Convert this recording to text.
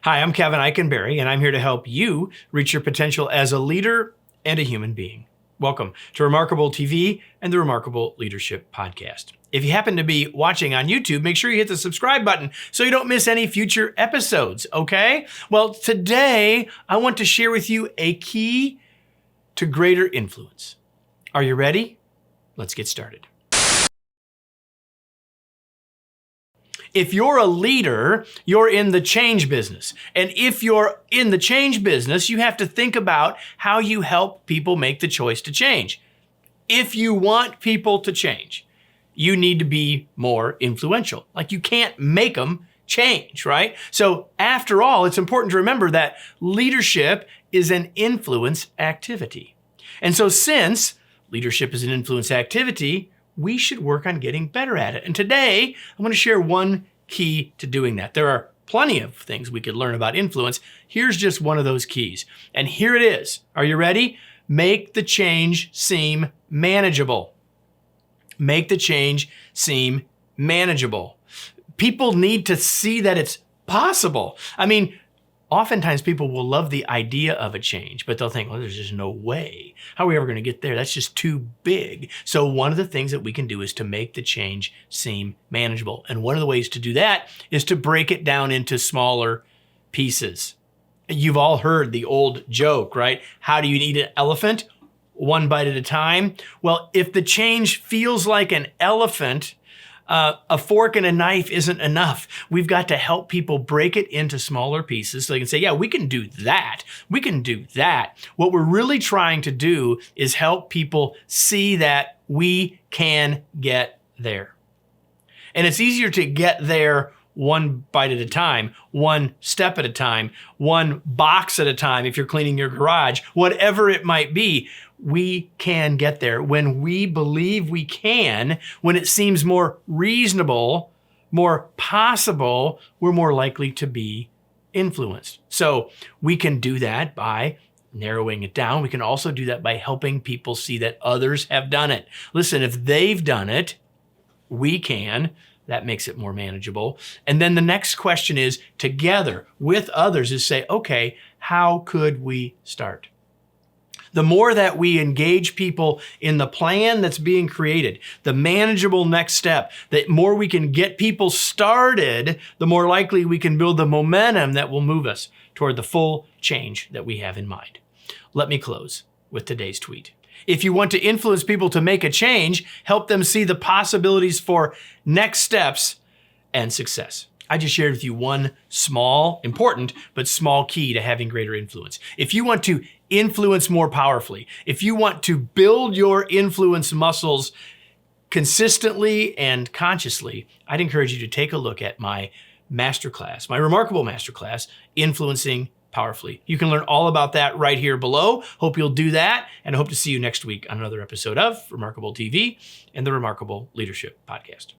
Hi, I'm Kevin Eikenberry, and I'm here to help you reach your potential as a leader and a human being. Welcome to Remarkable TV and the Remarkable Leadership Podcast. If you happen to be watching on YouTube, make sure you hit the subscribe button so you don't miss any future episodes, okay? Well, today I want to share with you a key to greater influence. Are you ready? Let's get started. If you're a leader, you're in the change business. And if you're in the change business, you have to think about how you help people make the choice to change. If you want people to change, you need to be more influential. Like, you can't make them change, right? So after all, it's important to remember that leadership is an influence activity. And so since leadership is an influence activity, we should work on getting better at it. And today, I'm going to share one key to doing that. There are plenty of things we could learn about influence. Here's just one of those keys. And here it is. Are you ready? Make the change seem manageable. Make the change seem manageable. People need to see that it's possible. I mean, oftentimes people will love the idea of a change, but they'll think, well, there's just no way. How are we ever going to get there? That's just too big. So one of the things that we can do is to make the change seem manageable. And one of the ways to do that is to break it down into smaller pieces. You've all heard the old joke, right? How do you eat an elephant? One bite at a time. Well, if the change feels like an elephant, a fork and a knife isn't enough. We've got to help people break it into smaller pieces so they can say, yeah, we can do that. We can do that. What we're really trying to do is help people see that we can get there. And it's easier to get there one bite at a time, one step at a time, one box at a time if you're cleaning your garage, whatever it might be. We can get there. When we believe we can, when it seems more reasonable, more possible, we're more likely to be influenced. So we can do that by narrowing it down. We can also do that by helping people see that others have done it. Listen, if they've done it, we can. That makes it more manageable. And then the next question is, together with others, is say, okay, how could we start? The more that we engage people in the plan that's being created, the manageable next step, the more we can get people started, the more likely we can build the momentum that will move us toward the full change that we have in mind. Let me close with today's tweet. If you want to influence people to make a change, help them see the possibilities for next steps and success. I just shared with you one small, important, but small key to having greater influence. If you want to influence more powerfully, if you want to build your influence muscles consistently and consciously, I'd encourage you to take a look at my masterclass, my remarkable masterclass, Influencing Powerfully. You can learn all about that right here below. Hope you'll do that, and I hope to see you next week on another episode of Remarkable TV and the Remarkable Leadership Podcast.